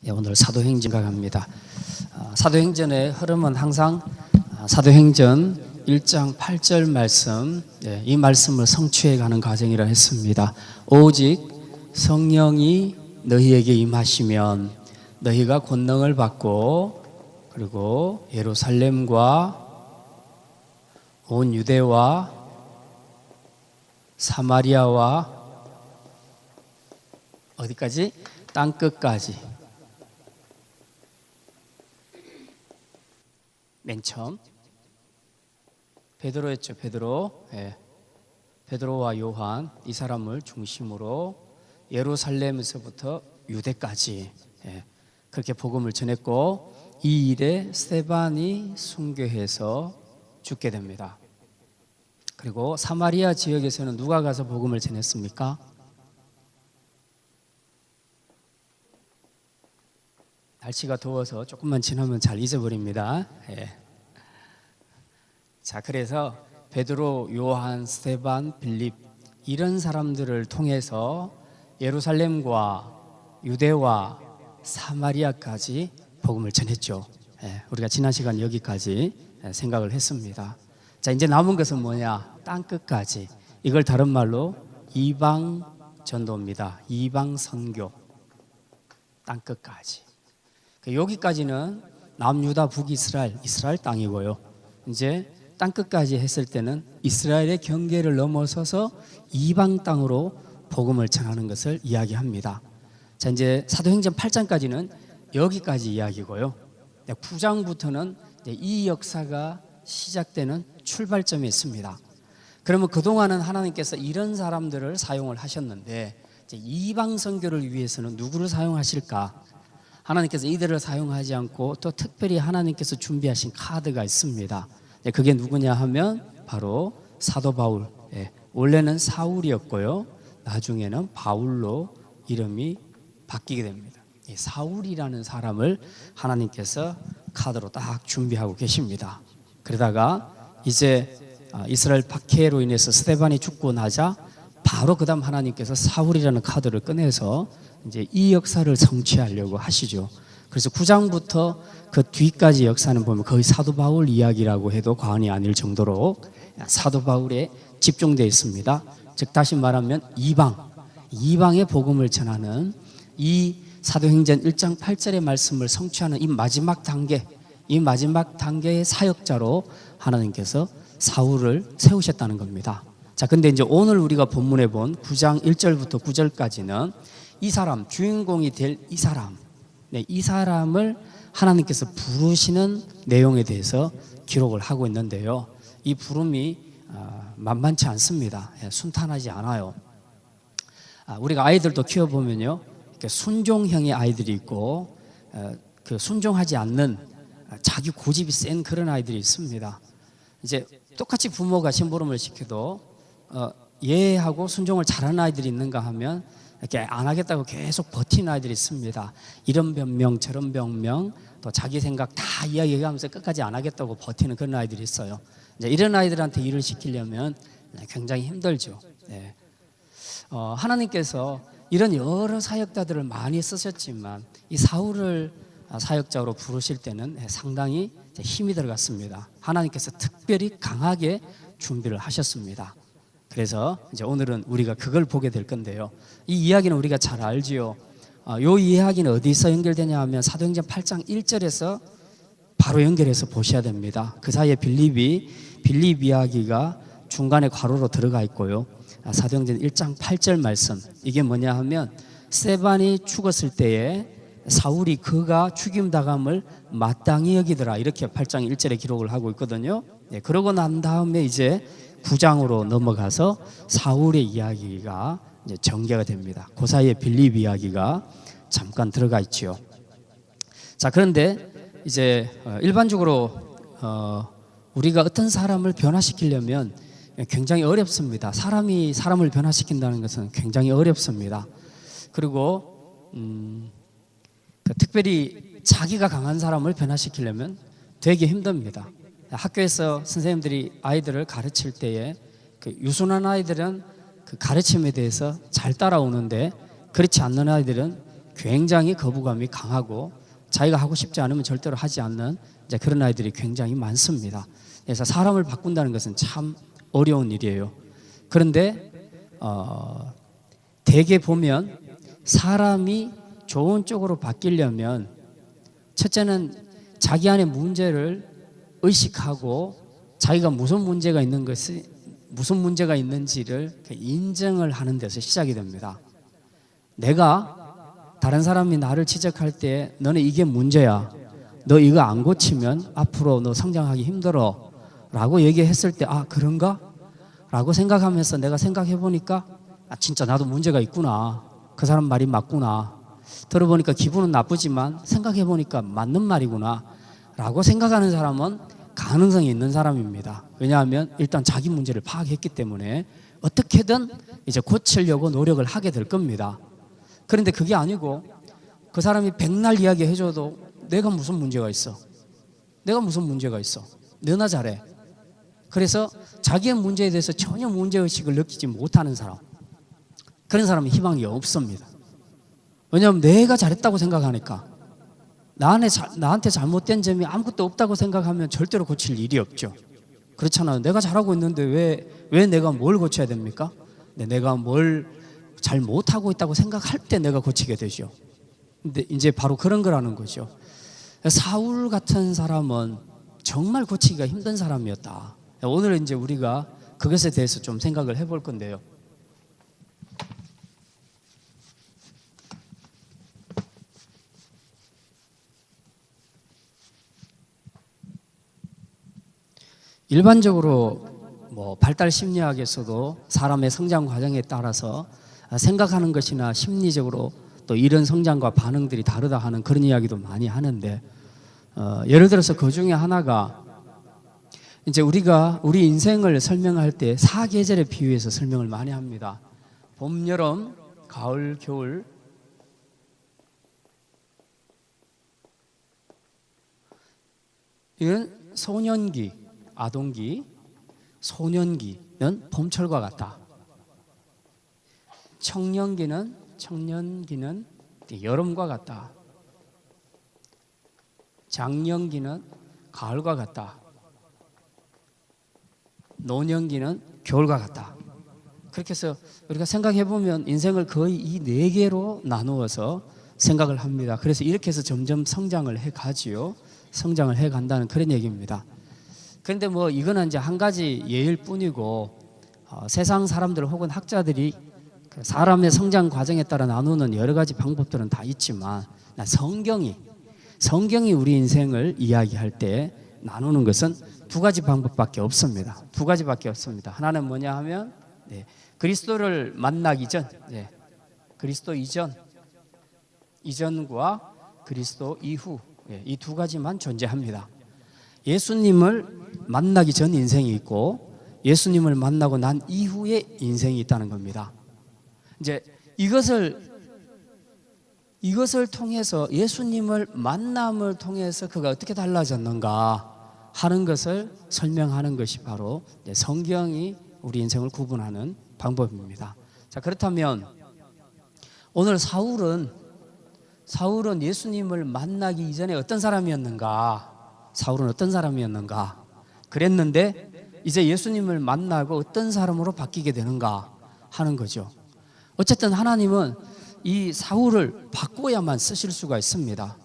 오늘 사도행전과 갑니다. 사도행전의 흐름은 항상 사도행전 1장 8절 말씀, 이 말씀을 성취해 가는 과정이라 했습니다. 오직 성령이 너희에게 임하시면 너희가 권능을 받고 그리고 예루살렘과 온 유대와 사마리아와 어디까지? 땅끝까지. 맨 처음 베드로였죠. 베드로와 요한, 이 사람을 중심으로 예루살렘에서부터 유대까지 그렇게 복음을 전했고, 이 일에 스데반이 순교해서 죽게 됩니다. 그리고 사마리아 지역에서는 누가 가서 복음을 전했습니까? 날씨가 더워서 조금만 지나면 잘 잊어버립니다. 자, 그래서 베드로, 요한, 스데반, 빌립 이런 사람들을 통해서 예루살렘과 유대와 사마리아까지 복음을 전했죠. 우리가 지난 시간 여기까지 생각을 했습니다. 자, 이제 남은 것은 뭐냐? 땅끝까지. 이걸 다른 말로 이방 전도입니다. 이방 선교. 땅끝까지. 여기까지는 남유다 북이스라엘, 이스라엘 땅이고요. 이제 땅끝까지 했을 때는 이스라엘의 경계를 넘어서서 이방 땅으로 복음을 전하는 것을 이야기합니다. 자, 이제 사도행전 8장까지는 여기까지 이야기고요. 9장부터는 이 역사가 시작되는 출발점이 있습니다. 그러면 그동안은 하나님께서 이런 사람들을 사용을 하셨는데, 이방 선교를 위해서는 누구를 사용하실까? 하나님께서 이들을 사용하지 않고 또 특별히 하나님께서 준비하신 카드가 있습니다. 그게 누구냐 하면 바로 사도 바울. 원래는 사울이었고요, 나중에는 바울로 이름이 바뀌게 됩니다. 사울이라는 사람을 하나님께서 카드로 딱 준비하고 계십니다. 그러다가 이제 이스라엘 박해로 인해서 스데반이 죽고 나자 바로 그 다음 하나님께서 사울이라는 카드를 꺼내서 이제 이 역사를 성취하려고 하시죠. 그래서 9장부터 그 뒤까지 역사는 보면 거의 사도 바울 이야기라고 해도 과언이 아닐 정도로 사도 바울에 집중되어 있습니다. 즉 다시 말하면 이방의 복음을 전하는 이 사도행전 1장 8절의 말씀을 성취하는 이 마지막 단계의 사역자로 하나님께서 사울을 세우셨다는 겁니다. 자, 근데 이제 오늘 우리가 본문에 본 9장 1절부터 9절까지는 이 사람, 주인공이 될 이 사람을 하나님께서 부르시는 내용에 대해서 기록을 하고 있는데요. 이 부름이 만만치 않습니다. 순탄하지 않아요. 우리가 아이들도 키워보면요, 순종형의 아이들이 있고 그 순종하지 않는 자기 고집이 센 그런 아이들이 있습니다. 이제 똑같이 부모가 심부름을 시켜도 예하고 순종을 잘하는 아이들이 있는가 하면 이렇게 안 하겠다고 계속 버티는 아이들이 있습니다. 이런 변명 저런 변명 또 자기 생각 다 이야기하면서 끝까지 안 하겠다고 버티는 그런 아이들이 있어요. 이제 이런 아이들한테 일을 시키려면 굉장히 힘들죠. 하나님께서 이런 여러 사역자들을 많이 쓰셨지만 이 사울을 사역자로 부르실 때는 상당히 힘이 들어갔습니다. 하나님께서 특별히 강하게 준비를 하셨습니다. 그래서 이제 오늘은 우리가 그걸 보게 될 건데요. 이 이야기는 우리가 잘 알지요. 이 이야기는 어디서 연결되냐 하면 사도행전 8장 1절에서 바로 연결해서 보셔야 됩니다. 그 사이에 빌립 이야기가 중간에 괄호로 들어가 있고요. 사도행전 1장 8절 말씀, 이게 뭐냐 하면 스데반이 죽었을 때에 사울이 그가 죽임당함을 마땅히 여기더라, 이렇게 8장 1절에 기록을 하고 있거든요. 그러고 난 다음에 이제 9장으로 넘어가서 사울의 이야기가 이제 전개가 됩니다. 그 사이에 빌립 이야기가 잠깐 들어가 있지요. 자, 그런데 이제 일반적으로 우리가 어떤 사람을 변화시키려면 굉장히 어렵습니다. 사람이 사람을 변화시킨다는 것은 굉장히 어렵습니다. 그리고 특별히 자기가 강한 사람을 변화시키려면 되게 힘듭니다. 학교에서 선생님들이 아이들을 가르칠 때에 유순한 아이들은 그 가르침에 대해서 잘 따라오는데, 그렇지 않는 아이들은 굉장히 거부감이 강하고 자기가 하고 싶지 않으면 절대로 하지 않는 이제 그런 아이들이 굉장히 많습니다. 그래서 사람을 바꾼다는 것은 참 어려운 일이에요. 그런데 대개 보면 사람이 좋은 쪽으로 바뀌려면 첫째는 자기 안에 문제를 의식하고 자기가 무슨 문제가 있는지를 인정을 하는 데서 시작이 됩니다. 내가 다른 사람이 나를 지적할 때 너는 이게 문제야, 너 이거 안 고치면 앞으로 너 성장하기 힘들어 라고 얘기했을 때 아 그런가? 라고 생각하면서 내가 생각해 보니까 아 진짜 나도 문제가 있구나, 그 사람 말이 맞구나, 들어보니까 기분은 나쁘지만 생각해 보니까 맞는 말이구나 라고 생각하는 사람은 가능성이 있는 사람입니다. 왜냐하면 일단 자기 문제를 파악했기 때문에 어떻게든 이제 고치려고 노력을 하게 될 겁니다. 그런데 그게 아니고 그 사람이 백날 이야기해줘도 내가 무슨 문제가 있어, 내가 무슨 문제가 있어, 너나 잘해. 그래서 자기의 문제에 대해서 전혀 문제의식을 느끼지 못하는 사람, 그런 사람은 희망이 없습니다. 왜냐하면 내가 잘했다고 생각하니까, 나한테 잘못된 점이 아무것도 없다고 생각하면 절대로 고칠 일이 없죠. 그렇잖아요. 내가 잘하고 있는데 왜 내가 뭘 고쳐야 됩니까? 내가 뭘 잘 못하고 있다고 생각할 때 내가 고치게 되죠. 근데 이제 바로 그런 거라는 거죠. 사울 같은 사람은 정말 고치기가 힘든 사람이었다. 오늘은 이제 우리가 그것에 대해서 좀 생각을 해볼 건데요. 일반적으로 뭐 발달 심리학에서도 사람의 성장 과정에 따라서 생각하는 것이나 심리적으로 또 이런 성장과 반응들이 다르다 하는 그런 이야기도 많이 하는데, 예를 들어서 그 중에 하나가 이제 우리가 우리 인생을 설명할 때 사계절에 비유해서 설명을 많이 합니다. 봄, 여름, 가을, 겨울. 이건 소년기, 아동기, 소년기는 봄철과 같다. 청년기는 여름과 같다. 장년기는 가을과 같다. 노년기는 겨울과 같다. 그렇게 해서 우리가 생각해 보면 인생을 거의 이 네 개로 나누어서 생각을 합니다. 그래서 이렇게 해서 점점 성장을 해 가지요. 성장을 해 간다는 그런 얘기입니다. 그런데 뭐 이거는 이제 한 가지 예일 뿐이고, 세상 사람들 혹은 학자들이 사람의 성장 과정에 따라 나누는 여러 가지 방법들은 다 있지만 성경이 우리 인생을 이야기할 때 나누는 것은 두 가지 방법밖에 없습니다. 두 가지밖에 없습니다. 하나는 뭐냐 하면 그리스도를 만나기 전, 그리스도 이전과 그리스도 이후, 이 두 가지만 존재합니다. 예수님을 만나기 전 인생이 있고 예수님을 만나고 난 이후에 인생이 있다는 겁니다. 이제 이것을 통해서 예수님을 만남을 통해서 그가 어떻게 달라졌는가 하는 것을 설명하는 것이 바로 성경이 우리 인생을 구분하는 방법입니다. 자, 그렇다면 오늘 사울은 예수님을 만나기 이전에 어떤 사람이었는가? 사울은 어떤 사람이었는가? 그랬는데 이제 예수님을 만나고 어떤 사람으로 바뀌게 되는가 하는 거죠. 어쨌든 하나님은 이 사울을 바꿔야만 쓰실 수가 있습니다.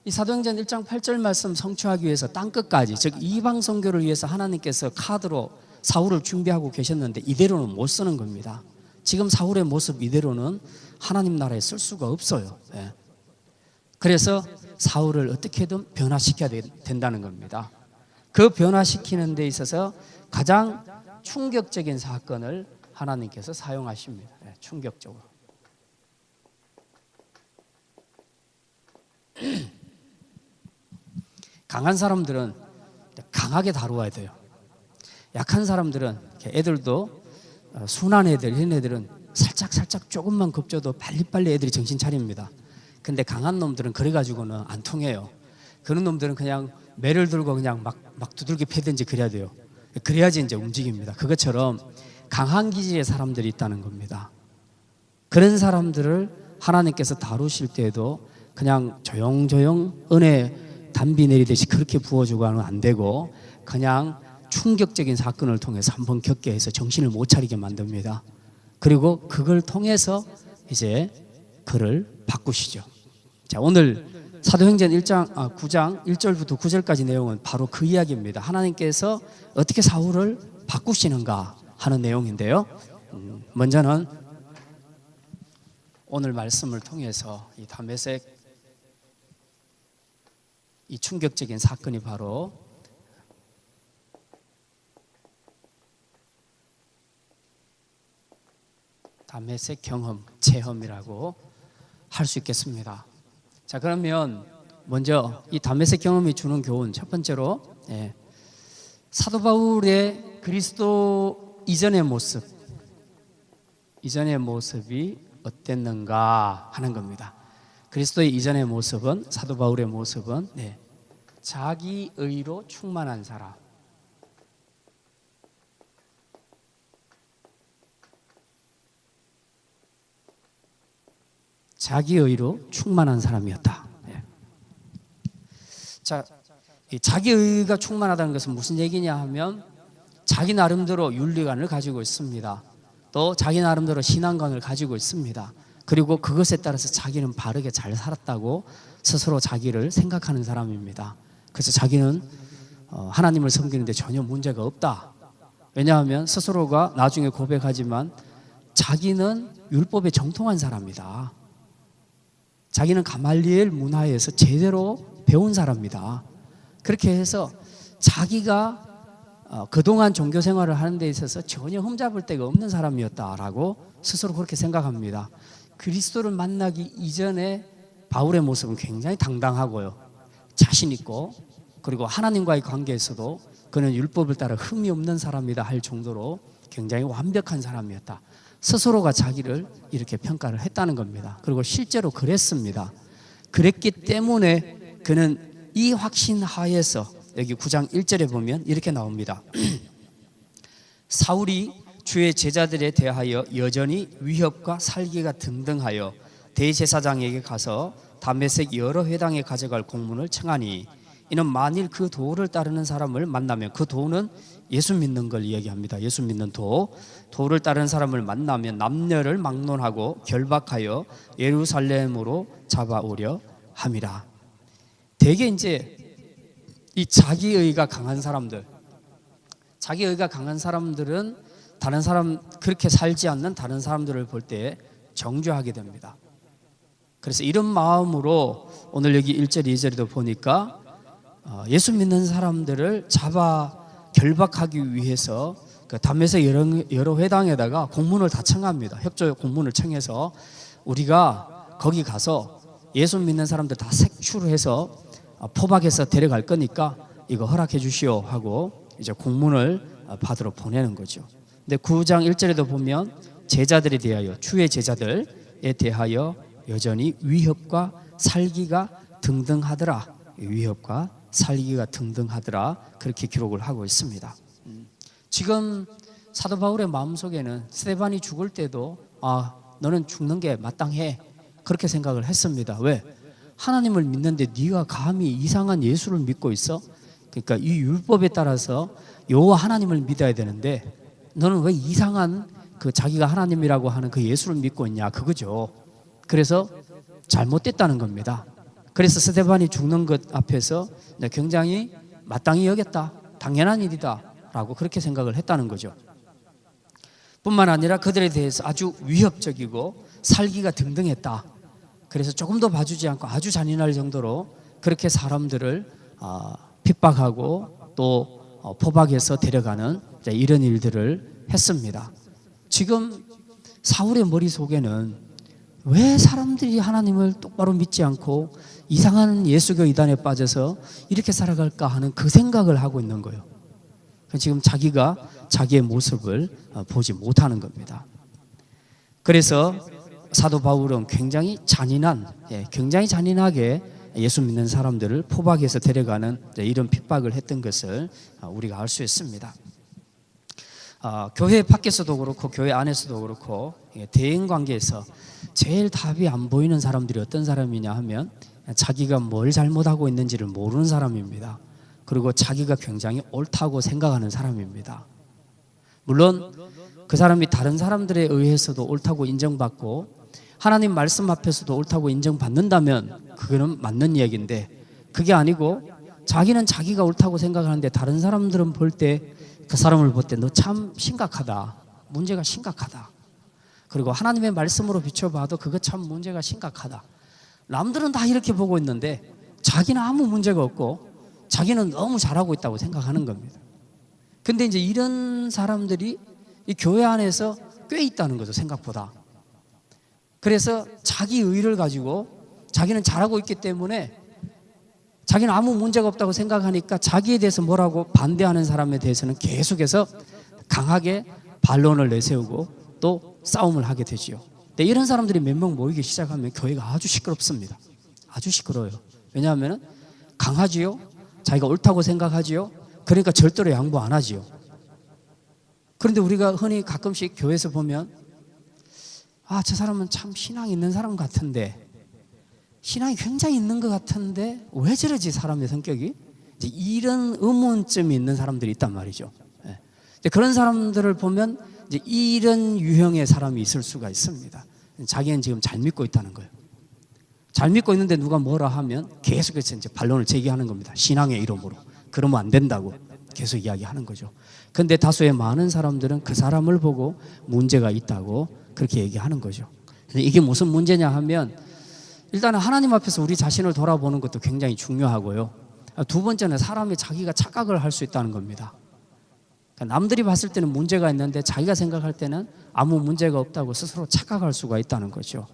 이 사도행전 1장 8절 말씀 성취하기 위해서 땅끝까지, 즉 이방 선교를 위해서 하나님께서 카드로 사울을 준비하고 계셨는데 이대로는 못 쓰는 겁니다. 지금 사울의 모습 이대로는 하나님 나라에 쓸 수가 없어요. 그래서 사울을 어떻게든 변화시켜야 된다는 겁니다. 그 변화시키는 데 있어서 가장 충격적인 사건을 하나님께서 사용하십니다. 충격적으로. 강한 사람들은 강하게 다루어야 돼요. 약한 사람들은, 애들도 순한 애들, 이런 애들은 살짝 조금만 겁줘도 빨리빨리 애들이 정신 차립니다. 근데 강한 놈들은 그래가지고는 안 통해요. 그런 놈들은 그냥 매를 들고 그냥 막 두들겨 패든지 그래야 돼요. 그래야지 이제 움직입니다. 그것처럼 강한 기질의 사람들이 있다는 겁니다. 그런 사람들을 하나님께서 다루실 때에도 그냥 조용조용 은혜 담비 내리듯이 그렇게 부어주고 하면 안 되고 그냥 충격적인 사건을 통해서 한번 겪게 해서 정신을 못 차리게 만듭니다. 그리고 그걸 통해서 이제 그를 바꾸시죠. 자, 오늘 사도행전 9장 1절부터 9절까지 내용은 바로 그 이야기입니다. 하나님께서 어떻게 사울을 바꾸시는가 하는 내용인데요. 먼저는 오늘 말씀을 통해서 이 다메섹 이 충격적인 사건이 바로 다메섹 경험, 체험이라고 할 수 있겠습니다. 자, 그러면 먼저 이 다메섹 경험이 주는 교훈 첫 번째로 사도 바울의 그리스도 이전의 모습이 어땠는가 하는 겁니다. 그리스도의 이전의 모습은 사도 바울의 모습은 자기 의로 충만한 사람. 자기 의로 충만한 사람이었다. 자, 자기 의가 충만하다는 것은 무슨 얘기냐 하면 자기 나름대로 윤리관을 가지고 있습니다. 또 자기 나름대로 신앙관을 가지고 있습니다. 그리고 그것에 따라서 자기는 바르게 잘 살았다고 스스로 자기를 생각하는 사람입니다. 그래서 자기는 하나님을 섬기는데 전혀 문제가 없다. 왜냐하면 스스로가 나중에 고백하지만 자기는 율법에 정통한 사람이다. 자기는 가말리엘 문화에서 제대로 배운 사람이다. 그렇게 해서 자기가 그동안 종교 생활을 하는 데 있어서 전혀 흠잡을 데가 없는 사람이었다라고 스스로 그렇게 생각합니다. 그리스도를 만나기 이전에 바울의 모습은 굉장히 당당하고요, 자신 있고, 그리고 하나님과의 관계에서도 그는 율법을 따라 흠이 없는 사람이다 할 정도로 굉장히 완벽한 사람이었다. 스스로가 자기를 이렇게 평가를 했다는 겁니다. 그리고 실제로 그랬습니다. 그랬기 때문에 그는 이 확신 하에서 여기 9장 1절에 보면 이렇게 나옵니다. 사울이 주의 제자들에 대하여 여전히 위협과 살기가 등등하여 대제사장에게 가서 다메섹 여러 회당에 가져갈 공문을 청하니 이는 만일 그 도를 따르는 사람을 만나면, 그 도는 예수 믿는 걸 이야기합니다. 예수 믿는 도를 따르는 사람을 만나면 남녀를 막론하고 결박하여 예루살렘으로 잡아오려 함이라. 대개 이제 이 자기의가 강한 사람들은 다른 사람, 그렇게 살지 않는 다른 사람들을 볼 때 정죄하게 됩니다. 그래서 이런 마음으로 오늘 여기 1절 2절에도 보니까 예수 믿는 사람들을 잡아 결박하기 위해서 그 다메섹 여러 회당에다가 공문을 다 청합니다. 협조 공문을 청해서 우리가 거기 가서 예수 믿는 사람들 다 색출해서 포박해서 데려갈 거니까 이거 허락해 주시오 하고 이제 공문을 받으러 보내는 거죠. 근데 9장 1절에도 보면 제자들에 대하여, 주의 제자들에 대하여 여전히 위협과 살기가 등등하더라. 위협과 살기가 등등하더라. 그렇게 기록을 하고 있습니다. 지금 사도 바울의 마음속에는 스데반이 죽을 때도 너는 죽는 게 마땅해, 그렇게 생각을 했습니다. 왜? 하나님을 믿는데 네가 감히 이상한 예수를 믿고 있어? 그러니까 이 율법에 따라서 여호와 하나님을 믿어야 되는데 너는 왜 이상한 그 자기가 하나님이라고 하는 그 예수를 믿고 있냐, 그거죠. 그래서 잘못됐다는 겁니다. 그래서 스데반이 죽는 것 앞에서 굉장히 마땅히 여겼다, 당연한 일이다 라고 그렇게 생각을 했다는 거죠. 뿐만 아니라 그들에 대해서 아주 위협적이고 살기가 등등했다. 그래서 조금 더 봐주지 않고 아주 잔인할 정도로 그렇게 사람들을 핍박하고 또 포박해서 데려가는 이런 일들을 했습니다. 지금 사울의 머릿속에는 왜 사람들이 하나님을 똑바로 믿지 않고 이상한 예수교 이단에 빠져서 이렇게 살아갈까 하는 그 생각을 하고 있는 거예요. 지금 자기가 자기의 모습을 보지 못하는 겁니다. 그래서 사도 바울은 굉장히 잔인하게 예수 믿는 사람들을 포박해서 데려가는 이런 핍박을 했던 것을 우리가 알 수 있습니다. 교회 밖에서도 그렇고 교회 안에서도 그렇고 대인 관계에서 제일 답이 안 보이는 사람들이 어떤 사람이냐 하면 자기가 뭘 잘못하고 있는지를 모르는 사람입니다. 그리고 자기가 굉장히 옳다고 생각하는 사람입니다. 물론 그 사람이 다른 사람들에 의해서도 옳다고 인정받고 하나님 말씀 앞에서도 옳다고 인정받는다면 그거는 맞는 이야기인데, 그게 아니고 자기는 자기가 옳다고 생각하는데 다른 사람들은 볼 때, 그 사람을 볼 때 너 참 심각하다, 문제가 심각하다, 그리고 하나님의 말씀으로 비춰봐도 그거 참 문제가 심각하다, 남들은 다 이렇게 보고 있는데 자기는 아무 문제가 없고 자기는 너무 잘하고 있다고 생각하는 겁니다. 근데 이제 이런 사람들이 이 교회 안에서 꽤 있다는 거죠, 생각보다. 그래서 자기 의를 가지고 자기는 잘하고 있기 때문에 자기는 아무 문제가 없다고 생각하니까 자기에 대해서 뭐라고 반대하는 사람에 대해서는 계속해서 강하게 반론을 내세우고 또 싸움을 하게 되지요. 근데 이런 사람들이 몇 명 모이기 시작하면 교회가 아주 시끄럽습니다. 아주 시끄러워요. 왜냐하면 강하지요, 자기가 옳다고 생각하지요, 그러니까 절대로 양보 안 하지요. 그런데 우리가 흔히 가끔씩 교회에서 보면 저 사람은 참 신앙이 있는 사람 같은데, 신앙이 굉장히 있는 것 같은데 왜 저러지 사람의 성격이? 이제 이런 의문점이 있는 사람들이 있단 말이죠. 그런 사람들을 보면 이제 이런 유형의 사람이 있을 수가 있습니다. 자기는 지금 잘 믿고 있다는 거예요. 잘 믿고 있는데 누가 뭐라 하면 계속해서 이제 반론을 제기하는 겁니다. 신앙의 이름으로. 그러면 안 된다고 계속 이야기하는 거죠. 그런데 다수의 많은 사람들은 그 사람을 보고 문제가 있다고 그렇게 얘기하는 거죠. 이게 무슨 문제냐 하면, 일단은 하나님 앞에서 우리 자신을 돌아보는 것도 굉장히 중요하고요. 두 번째는 사람이 자기가 착각을 할 수 있다는 겁니다. 그러니까 남들이 봤을 때는 문제가 있는데 자기가 생각할 때는 아무 문제가 없다고 스스로 착각할 수가 있다는 거죠.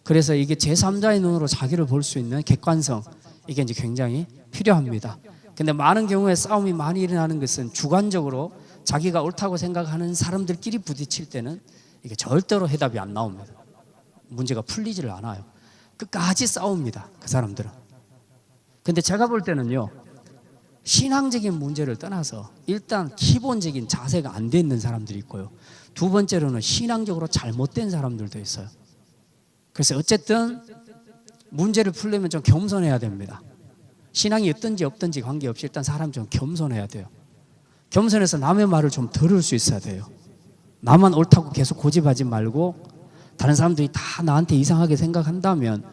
그래서 이게 제3자의 눈으로 자기를 볼 수 있는 객관성, 이게 이제 굉장히 필요합니다. 근데 많은 경우에 싸움이 많이 일어나는 것은 주관적으로 자기가 옳다고 생각하는 사람들끼리 부딪힐 때는 이게 절대로 해답이 안 나옵니다. 문제가 풀리지를 않아요. 끝까지 싸웁니다, 그 사람들은. 근데 제가 볼 때는요, 신앙적인 문제를 떠나서 일단 기본적인 자세가 안 돼 있는 사람들이 있고요, 두 번째로는 신앙적으로 잘못된 사람들도 있어요. 그래서 어쨌든 문제를 풀려면 좀 겸손해야 됩니다. 신앙이 있든지 없든지 관계없이 일단 사람 좀 겸손해야 돼요. 겸손해서 남의 말을 좀 들을 수 있어야 돼요. 나만 옳다고 계속 고집하지 말고 다른 사람들이 다 나한테 이상하게 생각한다면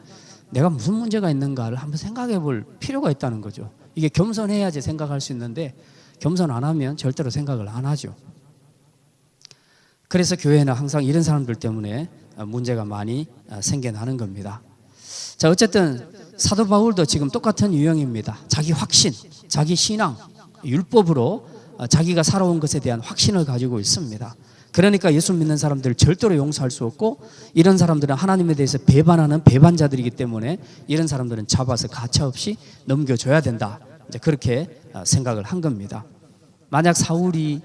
내가 무슨 문제가 있는가를 한번 생각해 볼 필요가 있다는 거죠. 이게 겸손해야지 생각할 수 있는데 겸손 안 하면 절대로 생각을 안 하죠. 그래서 교회는 항상 이런 사람들 때문에 문제가 많이 생겨나는 겁니다. 자, 어쨌든 사도 바울도 지금 똑같은 유형입니다. 자기 확신, 자기 신앙, 율법으로 자기가 살아온 것에 대한 확신을 가지고 있습니다. 그러니까 예수 믿는 사람들을 절대로 용서할 수 없고, 이런 사람들은 하나님에 대해서 배반하는 배반자들이기 때문에 이런 사람들은 잡아서 가차없이 넘겨줘야 된다, 이제 그렇게 생각을 한 겁니다. 만약 사울이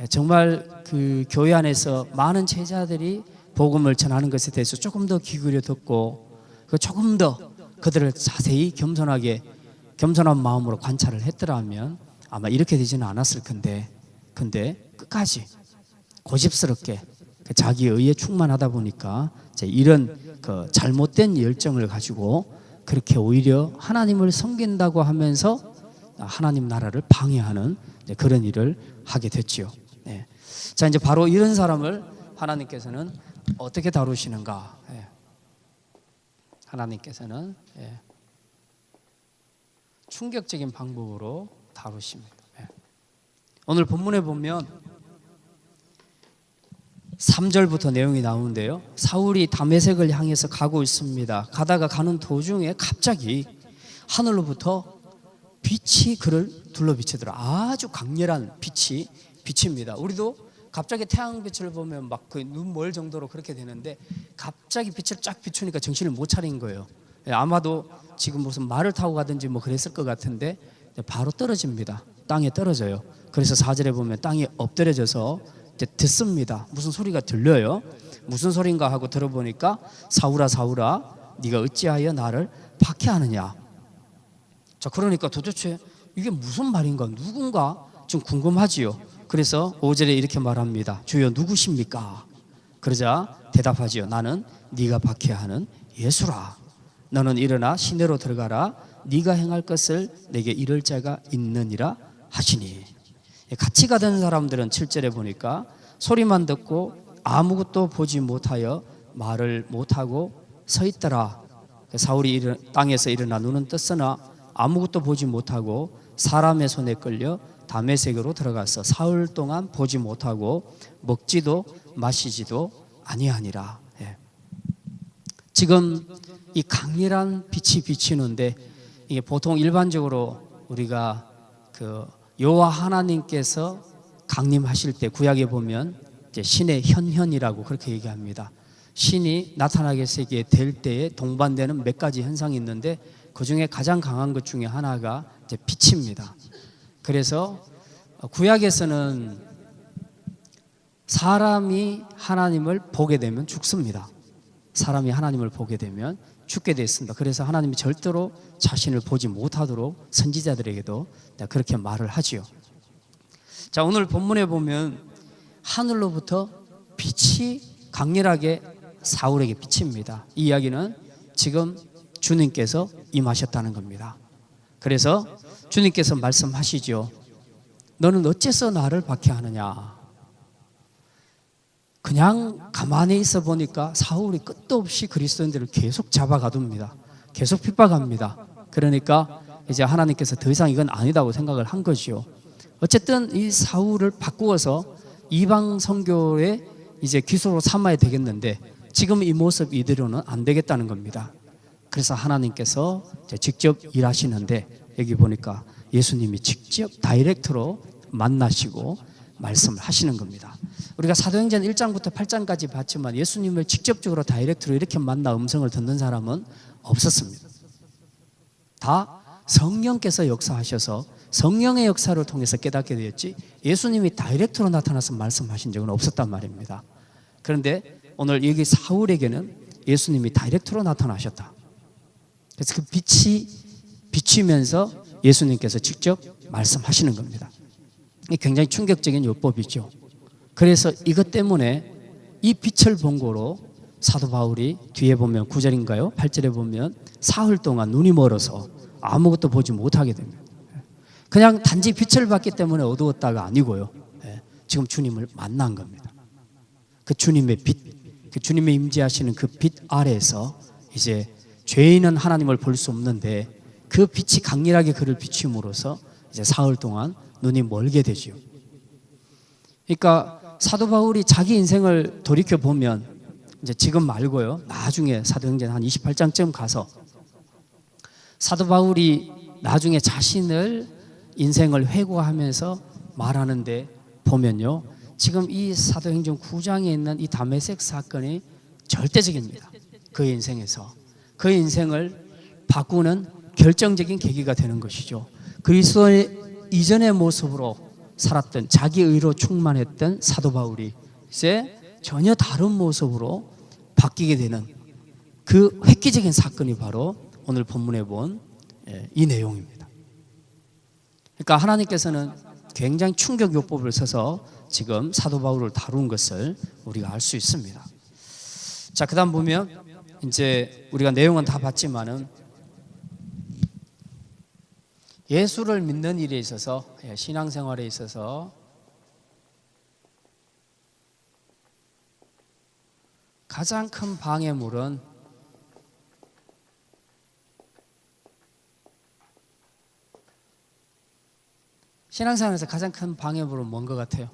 정말 그 교회 안에서 많은 제자들이 복음을 전하는 것에 대해서 조금 더 귀 기울여 듣고 조금 더 그들을 자세히 겸손한 마음으로 관찰을 했더라면 아마 이렇게 되지는 않았을 건데, 근데 끝까지 고집스럽게 자기 의에 충만하다 보니까 이런 그 잘못된 열정을 가지고 그렇게 오히려 하나님을 섬긴다고 하면서 하나님 나라를 방해하는 그런 일을 하게 됐지요. 네. 자, 이제 바로 이런 사람을 하나님께서는 어떻게 다루시는가? 하나님께서는 충격적인 방법으로 다루십니다. 오늘 본문에 보면 3절부터 내용이 나오는데요, 사울이 다메섹을 향해서 가고 있습니다. 가다가 가는 도중에 갑자기 하늘로부터 빛이 그를 둘러비치더라. 아주 강렬한 빛이 비칩니다. 우리도 갑자기 태양빛을 보면 막 그 눈 멀 정도로 그렇게 되는데 갑자기 빛을 쫙 비추니까 정신을 못 차린 거예요. 아마도 지금 무슨 말을 타고 가든지 뭐 그랬을 것 같은데 바로 떨어집니다. 땅에 떨어져요. 그래서 4절에 보면 땅에 엎드려져서 이제 듣습니다. 무슨 소리가 들려요. 무슨 소린가 하고 들어보니까 사울아 사울아 네가 어찌하여 나를 박해하느냐. 자, 그러니까 도대체 이게 무슨 말인가, 누군가 좀 궁금하지요. 그래서 5절에 이렇게 말합니다. 주여 누구십니까? 그러자 대답하지요. 나는 네가 박해하는 예수라. 너는 일어나 시내로 들어가라. 네가 행할 것을 내게 이를 자가 있느니라 하시니. 같이 가던 사람들은 7절에 보니까 소리만 듣고 아무것도 보지 못하여 말을 못하고 서 있더라. 사울이 땅에서 일어나 눈은 떴으나 아무것도 보지 못하고 사람의 손에 끌려 다메섹으로 들어가서 사흘 동안 보지 못하고 먹지도 마시지도 아니하니라. 지금 이 강렬한 빛이 비치는데, 이게 보통 일반적으로 우리가 그 여호와 하나님께서 강림하실 때 구약에 보면 이제 신의 현현이라고 그렇게 얘기합니다. 신이 나타나게 될 때에 동반되는 몇 가지 현상이 있는데 그 중에 가장 강한 것 중에 하나가 이제 빛입니다. 그래서 구약에서는 사람이 하나님을 보게 되면 죽습니다. 사람이 하나님을 보게 되면 죽게 되어 있습니다. 그래서 하나님이 절대로 자신을 보지 못하도록 선지자들에게도 그렇게 말을 하지요. 자, 오늘 본문에 보면 하늘로부터 빛이 강렬하게 사울에게 비칩니다. 이 이야기는 지금 주님께서 임하셨다는 겁니다. 그래서 주님께서 말씀하시죠. 너는 어째서 나를 박해하느냐? 그냥 가만히 있어 보니까 사울이 끝도 없이 그리스도인들을 계속 잡아가둡니다. 계속 핍박합니다. 그러니까 이제 하나님께서 더 이상 이건 아니다고 생각을 한 거죠. 어쨌든 이 사울을 바꾸어서 이방 선교에 이제 기소로 삼아야 되겠는데 지금 이 모습 이대로는 안 되겠다는 겁니다. 그래서 하나님께서 직접 일하시는데 여기 보니까 예수님이 직접 다이렉트로 만나시고 말씀을 하시는 겁니다. 우리가 사도행전 1장부터 8장까지 봤지만 예수님을 직접적으로 다이렉트로 이렇게 만나 음성을 듣는 사람은 없었습니다. 다 성령께서 역사하셔서 성령의 역사를 통해서 깨닫게 되었지 예수님이 다이렉트로 나타나서 말씀하신 적은 없었단 말입니다. 그런데 오늘 여기 사울에게는 예수님이 다이렉트로 나타나셨다. 그래서 그 빛이 비치면서 예수님께서 직접 말씀하시는 겁니다. 이게 굉장히 충격적인 율법이죠. 그래서 이것 때문에 이 빛을 본고로 사도 바울이 뒤에 보면 9절인가요? 8절에 보면 사흘 동안 눈이 멀어서 아무것도 보지 못하게 됩니다. 그냥 단지 빛을 봤기 때문에 어두웠다가 아니고요. 지금 주님을 만난 겁니다. 그 주님의 빛, 그 주님의 임재하시는 그 빛 아래에서 이제 죄인은 하나님을 볼 수 없는데 그 빛이 강렬하게 그를 비춤으로써 이제 사흘 동안 눈이 멀게 되죠. 그러니까 사도 바울이 자기 인생을 돌이켜 보면 이제 지금 말고요. 나중에 사도행전 한 28장쯤 가서 사도 바울이 나중에 자신을 인생을 회고하면서 말하는데 보면요. 지금 이 사도행전 9장에 있는 이 다메섹 사건이 절대적입니다. 그의 인생에서. 그의 인생을 바꾸는 결정적인 계기가 되는 것이죠. 그리스도의 이전의 모습으로 살았던 자기 의로 충만했던 사도 바울이 이제 전혀 다른 모습으로 바뀌게 되는 그 획기적인 사건이 바로 오늘 본문에 본 이 내용입니다. 그러니까 하나님께서는 굉장히 충격요법을 써서 지금 사도 바울을 다룬 것을 우리가 알 수 있습니다. 자, 그다음 보면 이제 우리가 내용은 다 봤지만은 예수를 믿는 일에 있어서 신앙생활에 있어서 가장 큰 방해물은 신앙생활에서 가장 큰 방해물은 뭔 것 같아요?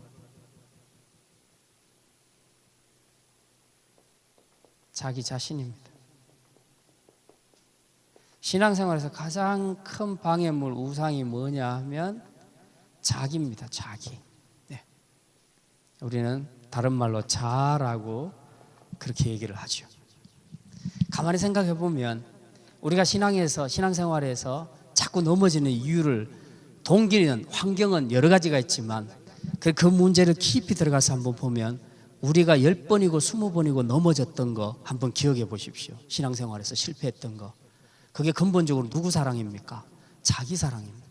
자기 자신입니다. 신앙생활에서 가장 큰 방해물, 우상이 뭐냐 하면 자기입니다. 자기. 네. 우리는 다른 말로 자라고 그렇게 얘기를 하죠. 가만히 생각해 보면 우리가 신앙생활에서 자꾸 넘어지는 이유를 동기는 환경은 여러 가지가 있지만 그 문제를 깊이 들어가서 한번 보면 우리가 10번이고 20번이고 넘어졌던 거 한번 기억해 보십시오. 신앙생활에서 실패했던 거. 그게 근본적으로 누구 사랑입니까? 자기 사랑입니다.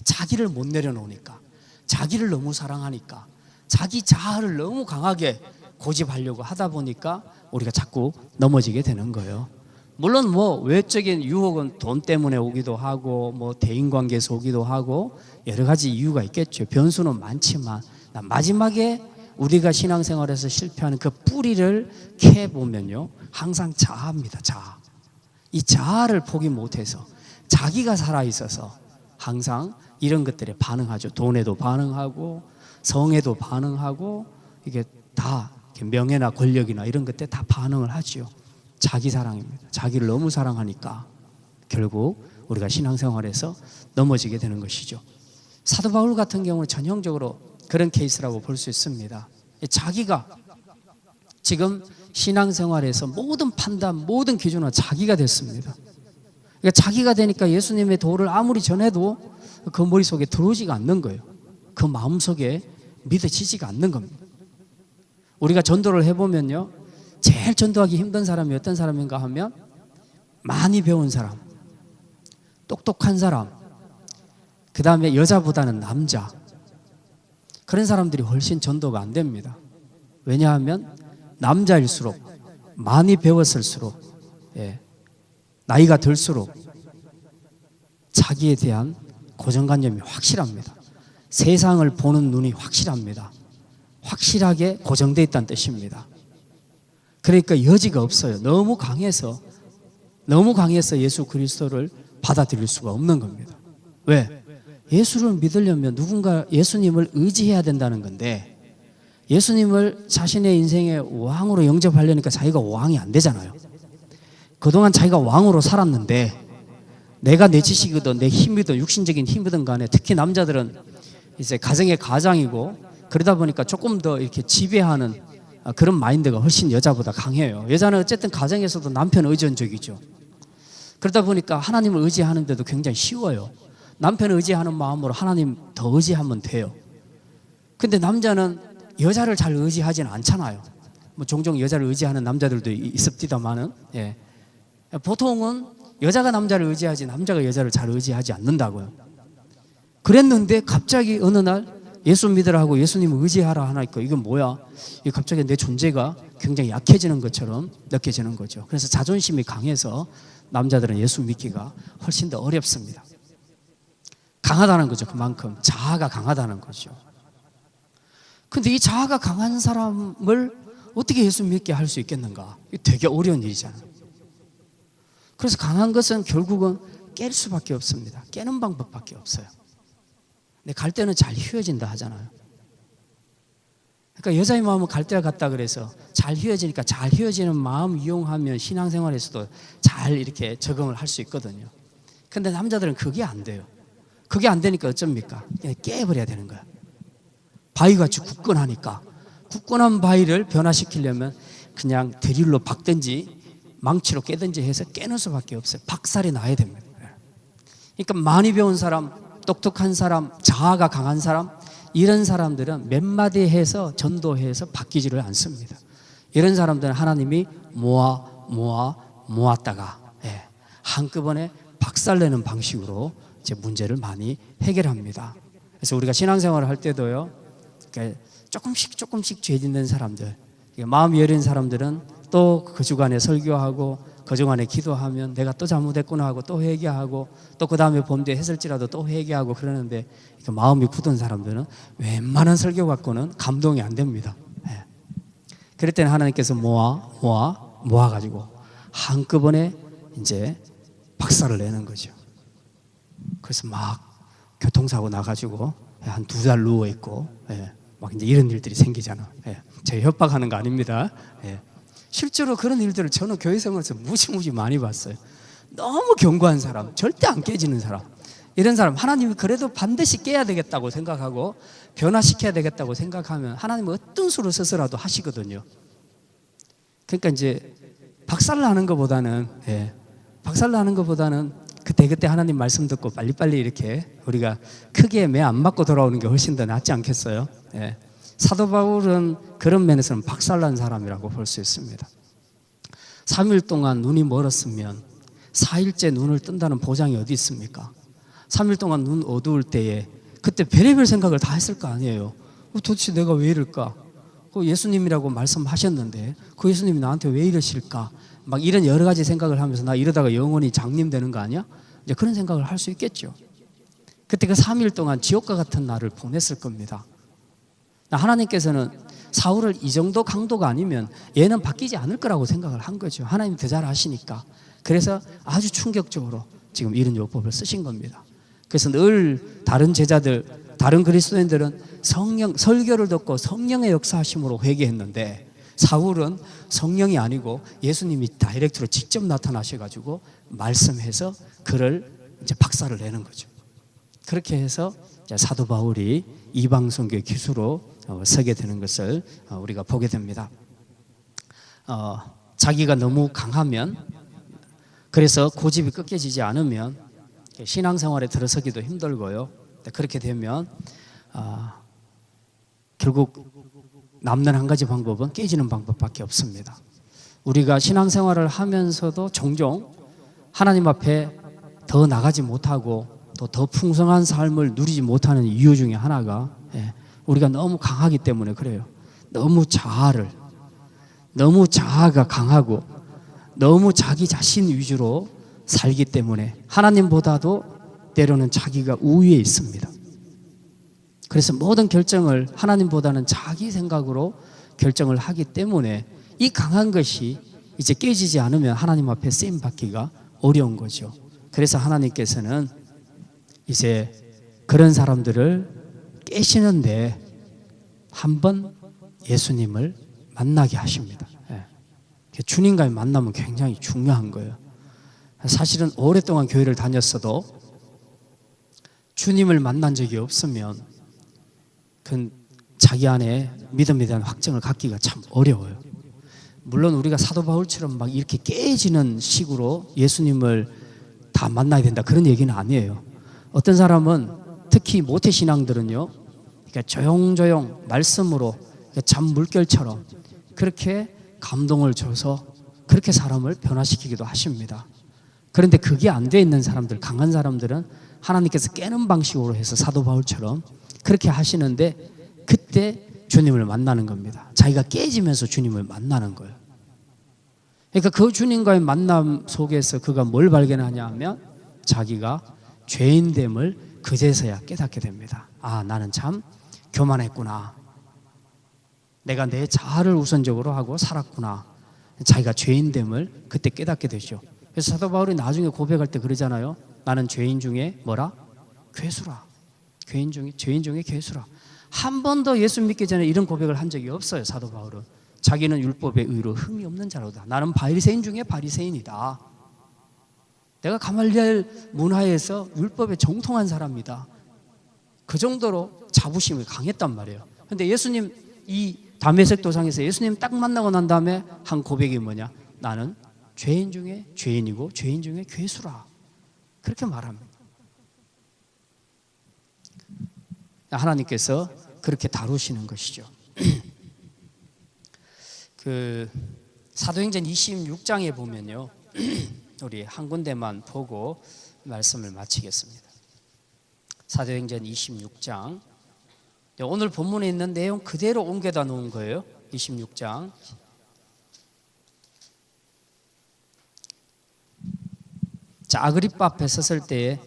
자기를 못 내려놓으니까, 자기를 너무 사랑하니까, 자기 자아를 너무 강하게 고집하려고 하다 보니까 우리가 자꾸 넘어지게 되는 거예요. 물론 뭐 외적인 유혹은 돈 때문에 오기도 하고 뭐 대인관계에서 오기도 하고 여러 가지 이유가 있겠죠. 변수는 많지만 마지막에 우리가 신앙생활에서 실패하는 그 뿌리를 캐보면요, 항상 자아입니다. 자아. 이 자아를 포기 못해서 자기가 살아있어서 항상 이런 것들에 반응하죠. 돈에도 반응하고 성에도 반응하고, 이게 다 명예나 권력이나 이런 것들에 다 반응을 하죠. 자기 사랑입니다. 자기를 너무 사랑하니까 결국 우리가 신앙생활에서 넘어지게 되는 것이죠. 사도 바울 같은 경우는 전형적으로 그런 케이스라고 볼 수 있습니다. 자기가 지금 신앙생활에서 모든 판단, 모든 기준은 자기가 됐습니다. 그러니까 자기가 되니까 예수님의 도를 아무리 전해도 그 머릿속에 들어오지가 않는 거예요. 그 마음속에 믿어지지가 않는 겁니다. 우리가 전도를 해보면요, 제일 전도하기 힘든 사람이 어떤 사람인가 하면 많이 배운 사람, 똑똑한 사람, 그 다음에 여자보다는 남자, 그런 사람들이 훨씬 전도가 안 됩니다. 왜냐하면 남자일수록, 많이 배웠을수록, 나이가 들수록 자기에 대한 고정관념이 확실합니다. 세상을 보는 눈이 확실합니다. 확실하게 고정되어 있다는 뜻입니다. 그러니까 여지가 없어요. 너무 강해서 예수 그리스도를 받아들일 수가 없는 겁니다. 왜? 예수를 믿으려면 누군가 예수님을 의지해야 된다는 건데, 예수님을 자신의 인생의 왕으로 영접하려니까 자기가 왕이 안 되잖아요. 그동안 자기가 왕으로 살았는데, 내가 내 지식이든 내 힘이든 육신적인 힘이든 간에, 특히 남자들은 이제 가정의 가장이고 그러다 보니까 조금 더 이렇게 지배하는 그런 마인드가 훨씬 여자보다 강해요. 여자는 어쨌든 가정에서도 남편 의존적이죠. 그러다 보니까 하나님을 의지하는데도 굉장히 쉬워요. 남편을 의지하는 마음으로 하나님 더 의지하면 돼요. 근데 남자는 여자를 잘 의지하지는 않잖아요. 뭐 종종 여자를 의지하는 남자들도 있습니다만은, 보통은 여자가 남자를 의지하지 남자가 여자를 잘 의지하지 않는다고요. 그랬는데 갑자기 어느 날 예수 믿으라고 예수님을 의지하라 하니까 이건 뭐야? 이게 갑자기 내 존재가 굉장히 약해지는 것처럼 느껴지는 거죠. 그래서 자존심이 강해서 남자들은 예수 믿기가 훨씬 더 어렵습니다. 강하다는 거죠. 그만큼 자아가 강하다는 거죠. 근데 이 자아가 강한 사람을 어떻게 예수 믿게 할 수 있겠는가? 이게 되게 어려운 일이잖아요. 그래서 강한 것은 결국은 깰 수밖에 없습니다. 깨는 방법밖에 없어요. 근데 갈 때는 잘 휘어진다 하잖아요. 그러니까 여자의 마음은 갈 때가 같다 그래서 잘 휘어지니까 잘 휘어지는 마음 이용하면 신앙생활에서도 잘 이렇게 적응을 할 수 있거든요. 근데 남자들은 그게 안 돼요. 그게 안 되니까 어쩝니까? 그냥 깨버려야 되는 거야. 바위같이 굳건하니까. 굳건한 바위를 변화시키려면 그냥 드릴로 박든지 망치로 깨든지 해서 깨는 수밖에 없어요. 박살이 나야 됩니다. 그러니까 많이 배운 사람, 똑똑한 사람, 자아가 강한 사람, 이런 사람들은 몇 마디 해서 전도해서 바뀌지를 않습니다. 이런 사람들은 하나님이 모았다가 한꺼번에 박살내는 방식으로 이제 문제를 많이 해결합니다. 그래서 우리가 신앙생활을 할 때도요, 조금씩 죄 짓는 사람들, 마음이 여린 사람들은 또 그 주간에 설교하고 그 주간에 기도하면 내가 또 잘못했구나 하고 또 회개하고 또 그 다음에 범죄했을지라도 또 회개하고 그러는데, 마음이 굳은 사람들은 웬만한 설교 갖고는 감동이 안 됩니다. 그럴 때는 하나님께서 모아가지고 한꺼번에 이제 박살을 내는 거죠. 그래서 막 교통사고 나가지고 한 2달 누워있고, 막 이제 이런 일들이 생기잖아. 제가 협박하는 거 아닙니다. 실제로 그런 일들을 저는 교회 생활에서 무지 많이 봤어요. 너무 견고한 사람, 절대 안 깨지는 사람, 이런 사람 하나님이 그래도 반드시 깨야 되겠다고 생각하고 변화시켜야 되겠다고 생각하면 하나님은 어떤 수를 써서라도 하시거든요. 그러니까 이제 박살나는 것보다는 그때 하나님 말씀 듣고 빨리빨리 이렇게 우리가 크게 매 안 맞고 돌아오는 게 훨씬 더 낫지 않겠어요? 사도 바울은 그런 면에서는 박살난 사람이라고 볼 수 있습니다. 3일 동안 눈이 멀었으면 4일째 눈을 뜬다는 보장이 어디 있습니까? 3일 동안 눈 어두울 때에 그때 별의별 생각을 다 했을 거 아니에요. 도대체 내가 왜 이럴까? 예수님이라고 말씀하셨는데 그 예수님이 나한테 왜 이러실까? 막 이런 여러 가지 생각을 하면서 나 이러다가 영원히 장님 되는 거 아니야? 이제 그런 생각을 할 수 있겠죠. 그때 그 3일 동안 지옥과 같은 날을 보냈을 겁니다. 하나님께서는 사울을 이 정도 강도가 아니면 얘는 바뀌지 않을 거라고 생각을 한 거죠. 하나님 더 잘 아시니까. 그래서 아주 충격적으로 지금 이런 요법을 쓰신 겁니다. 그래서 늘 다른 제자들, 다른 그리스도인들은 설교를 듣고 성령의 역사하심으로 회개했는데 사울은 성령이 아니고 예수님이 다이렉트로 직접 나타나셔가지고 말씀해서 그를 이제 박살을 내는 거죠. 그렇게 해서 사도 바울이 이방 선교의 기수로 서게 되는 것을 우리가 보게 됩니다. 자기가 너무 강하면, 그래서 고집이 꺾여지지 않으면 신앙생활에 들어서기도 힘들고요. 그렇게 되면 결국 남는 한 가지 방법은 깨지는 방법밖에 없습니다. 우리가 신앙생활을 하면서도 종종 하나님 앞에 더 나가지 못하고 또 더 풍성한 삶을 누리지 못하는 이유 중에 하나가 우리가 너무 강하기 때문에 그래요. 너무 자아가 강하고 너무 자기 자신 위주로 살기 때문에 하나님보다도 때로는 자기가 우위에 있습니다. 그래서 모든 결정을 하나님보다는 자기 생각으로 결정을 하기 때문에 이 강한 것이 이제 깨지지 않으면 하나님 앞에 쓰임 받기가 어려운 거죠. 그래서 하나님께서는 이제 그런 사람들을 깨시는데 한번 예수님을 만나게 하십니다. 주님과의 만남은 굉장히 중요한 거예요. 사실은 오랫동안 교회를 다녔어도 주님을 만난 적이 없으면 그 자기 안에 믿음에 대한 확증을 갖기가 참 어려워요. 물론 우리가 사도 바울처럼 막 이렇게 깨지는 식으로 예수님을 다 만나야 된다 그런 얘기는 아니에요. 어떤 사람은 특히 모태신앙들은요, 그러니까 조용조용 말씀으로 잠 물결처럼 그렇게 감동을 줘서 그렇게 사람을 변화시키기도 하십니다. 그런데 그게 안 돼 있는 사람들, 강한 사람들은 하나님께서 깨는 방식으로 해서 사도 바울처럼 그렇게 하시는데 그때 주님을 만나는 겁니다. 자기가 깨지면서 주님을 만나는 거예요. 그러니까 그 주님과의 만남 속에서 그가 뭘 발견하냐 하면 자기가 죄인됨을 그제서야 깨닫게 됩니다. 아, 나는 참 교만했구나. 내가 내 자아를 우선적으로 하고 살았구나. 자기가 죄인됨을 그때 깨닫게 되죠. 그래서 사도 바울이 나중에 고백할 때 그러잖아요. 나는 죄인 중에 뭐라? 괴수라. 죄인 중에 괴수라. 한 번도 예수 믿기 전에 이런 고백을 한 적이 없어요. 사도 바울은. 자기는 율법의 의로 흠이 없는 자로다. 나는 바리새인 중에 바리새인이다. 내가 가말리엘 문화에서 율법에 정통한 사람이다. 그 정도로 자부심이 강했단 말이에요. 그런데 예수님 이 다메섹 도상에서 예수님 딱 만나고 난 다음에 한 고백이 뭐냐? 나는 죄인 중에 죄인이고 죄인 중에 괴수라. 그렇게 말합니다. 하나님께서 그렇게 다루시는 것이죠. 그 사도행전 26장에 보면요. 우리 한 군데만 보고 말씀을 마치겠습니다. 사도행전 26장. 오늘 본문에 있는 내용 그대로 옮겨다 놓은 거예요. 26장. 자, 아그리빠 앞에 섰을 때에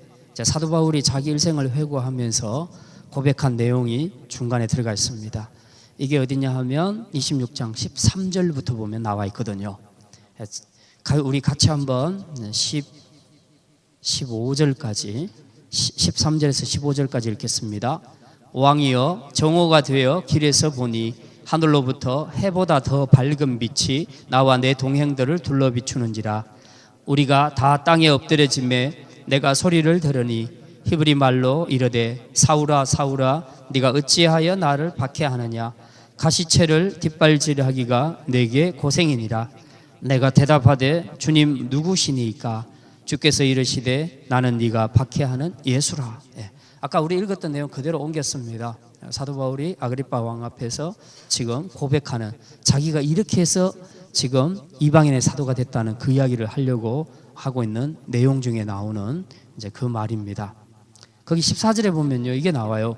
사도 바울이 자기 일생을 회고하면서 고백한 내용이 중간에 들어가 있습니다. 이게 어디냐 하면 26장 13절부터 보면 나와 있거든요. 우리 같이 한번 15절까지 13절에서 15절까지 읽겠습니다. 왕이여 정오가 되어 길에서 보니 하늘로부터 해보다 더 밝은 빛이 나와 내 동행들을 둘러 비추는지라. 우리가 다 땅에 엎드려짐에 내가 소리를 들으니 히브리 말로 이르되 사울아 사울아 네가 어찌하여 나를 박해하느냐. 가시채를 뒷발질하기가 내게 고생이니라. 내가 대답하되 주님 누구시니까. 주께서 이르시되 나는 네가 박해하는 예수라. 아까 우리 읽었던 내용 그대로 옮겼습니다. 사도 바울이 아그리빠 왕 앞에서 지금 고백하는, 자기가 이렇게 해서 지금 이방인의 사도가 됐다는 그 이야기를 하려고 하고 있는 내용 중에 나오는 이제 그 말입니다. 거기 14절에 보면요, 이게 나와요.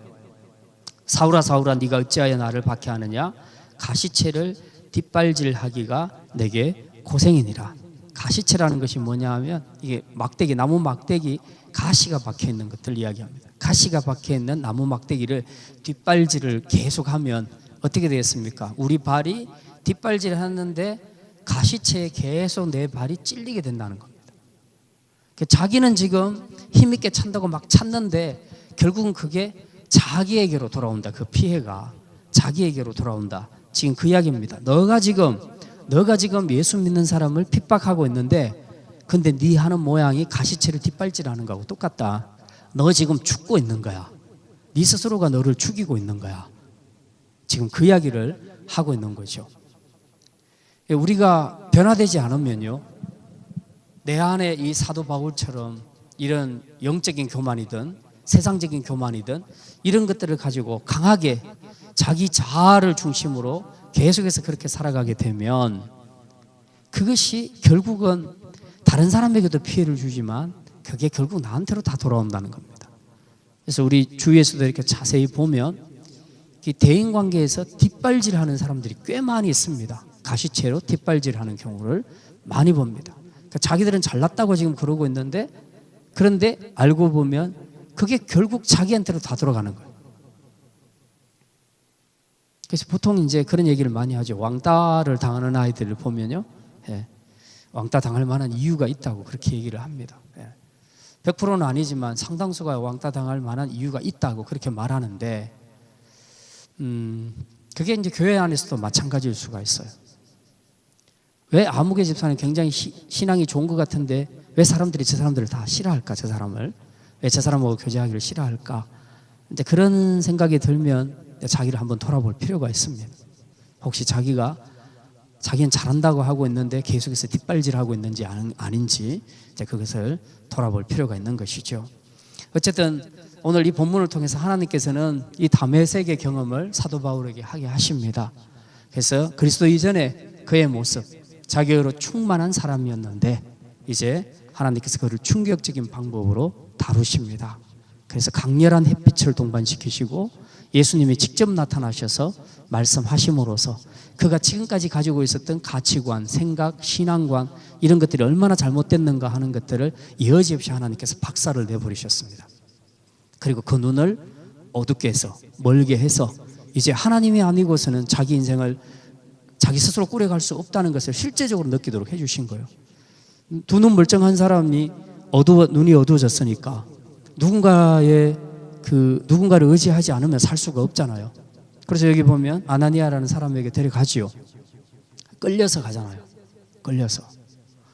사울아 사울아 네가 어찌하여 나를 박해하느냐? 가시채를 뒷발질하기가 내게 고생이니라. 가시채라는 것이 뭐냐 하면 이게 막대기, 나무 막대기, 가시가 박혀 있는 것들 이야기합니다. 가시가 박혀 있는 나무 막대기를 뒷발질을 계속하면 어떻게 되겠습니까? 우리 발이 뒷발질을 하는데 가시채에 계속 내 발이 찔리게 된다는 겁니다. 자기는 지금 힘있게 찬다고 막 찼는데 결국은 그게 자기에게로 돌아온다. 그 피해가 자기에게로 돌아온다. 지금 그 이야기입니다. 너가 지금 예수 믿는 사람을 핍박하고 있는데 근데 네 하는 모양이 가시채를 뒷발질하는 거하고 똑같다. 너 지금 죽고 있는 거야. 네 스스로가 너를 죽이고 있는 거야. 지금 그 이야기를 하고 있는 거죠. 우리가 변화되지 않으면요, 내 안에 이 사도 바울처럼 이런 영적인 교만이든 세상적인 교만이든 이런 것들을 가지고 강하게 자기 자아를 중심으로 계속해서 그렇게 살아가게 되면 그것이 결국은 다른 사람에게도 피해를 주지만 그게 결국 나한테로 다 돌아온다는 겁니다. 그래서 우리 주위에서도 이렇게 자세히 보면 이 대인관계에서 뒷발질하는 사람들이 꽤 많이 있습니다. 가시채로 뒷발질하는 경우를 많이 봅니다. 그러니까 자기들은 잘났다고 지금 그러고 있는데 그런데 알고 보면 그게 결국 자기한테로 다 돌아가는 거예요. 그래서 보통 이제 그런 얘기를 많이 하죠. 왕따를 당하는 아이들을 보면요, 왕따 당할 만한 이유가 있다고 그렇게 얘기를 합니다. 100%는 아니지만 상당수가 왕따 당할 만한 이유가 있다고 그렇게 말하는데, 그게 이제 교회 안에서도 마찬가지일 수가 있어요. 왜 아무개 집사는 굉장히 신앙이 좋은 것 같은데 왜 사람들이 저 사람들을 다 싫어할까? 저 사람을 왜 저 사람하고 교제하기를 싫어할까? 이제 그런 생각이 들면 자기를 한번 돌아볼 필요가 있습니다. 혹시 자기는 잘한다고 하고 있는데 계속해서 뒷발질하고 있는지 아닌지 이제 그것을 돌아볼 필요가 있는 것이죠. 어쨌든 오늘 이 본문을 통해서 하나님께서는 이 다메섹의 경험을 사도 바울에게 하게 하십니다. 그래서 그리스도 이전에 그의 모습, 자기로 충만한 사람이었는데 이제 하나님께서 그를 충격적인 방법으로 다루십니다. 그래서 강렬한 햇빛을 동반시키시고 예수님이 직접 나타나셔서 말씀하심으로써 그가 지금까지 가지고 있었던 가치관, 생각, 신앙관 이런 것들이 얼마나 잘못됐는가 하는 것들을 여지없이 하나님께서 박살을 내버리셨습니다. 그리고 그 눈을 어둡게 해서 멀게 해서 이제 하나님이 아니고서는 자기 인생을 자기 스스로 꾸려갈 수 없다는 것을 실제적으로 느끼도록 해주신 거예요. 두 눈 멀쩡한 사람이 눈이 어두워졌으니까 누군가를 의지하지 않으면 살 수가 없잖아요. 그래서 여기 보면 아나니아라는 사람에게 데려가지요. 끌려서 가잖아요. 끌려서.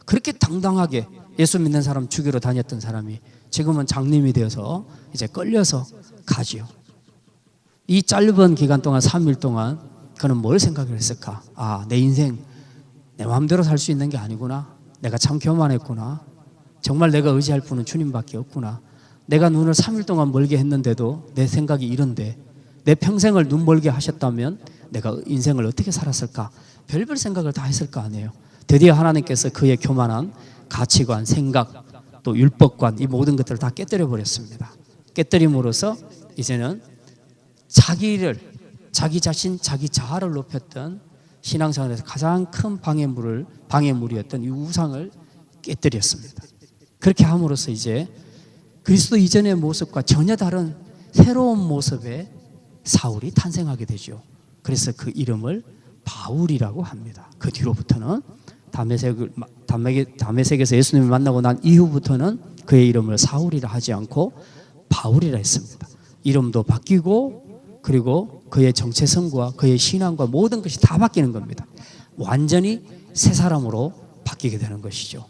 그렇게 당당하게 예수 믿는 사람 죽이러 다녔던 사람이 지금은 장님이 되어서 이제 끌려서 가지요. 이 짧은 기간 동안 3일 동안 그는 뭘 생각을 했을까? 내 인생 내 마음대로 살 수 있는 게 아니구나. 내가 참 교만했구나. 정말 내가 의지할 분은 주님밖에 없구나. 내가 눈을 3일 동안 멀게 했는데도 내 생각이 이런데 내 평생을 눈 멀게 하셨다면 내가 인생을 어떻게 살았을까? 별별 생각을 다 했을 거 아니에요. 드디어 하나님께서 그의 교만한 가치관, 생각, 또 율법관 이 모든 것들을 다 깨뜨려 버렸습니다. 깨뜨림으로써 이제는 자기 자신, 자기 자아를 높였던 신앙생활에서 가장 큰 방해물이었던 이 우상을 깨뜨렸습니다. 그렇게 함으로써 이제 그리스도 이전의 모습과 전혀 다른 새로운 모습의 사울이 탄생하게 되죠. 그래서 그 이름을 바울이라고 합니다. 그 뒤로부터는 다메섹에서 예수님을 만나고 난 이후부터는 그의 이름을 사울이라 하지 않고 바울이라 했습니다. 이름도 바뀌고 그리고 그의 정체성과 그의 신앙과 모든 것이 다 바뀌는 겁니다. 완전히 새 사람으로 바뀌게 되는 것이죠.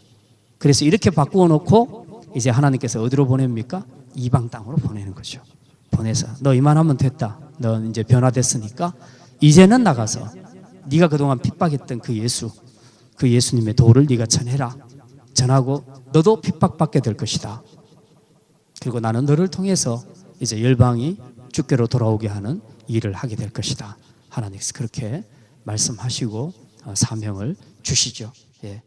그래서 이렇게 바꾸어 놓고 이제 하나님께서 어디로 보냅니까? 이방 땅으로 보내는 거죠. 보내서 너 이만하면 됐다. 너 이제 변화됐으니까 이제는 나가서 네가 그동안 핍박했던 그 예수님의 도를 네가 전해라. 전하고 너도 핍박받게 될 것이다. 그리고 나는 너를 통해서 이제 열방이 주께로 돌아오게 하는 일을 하게 될 것이다. 하나님께서 그렇게 말씀하시고 사명을 주시죠. 예.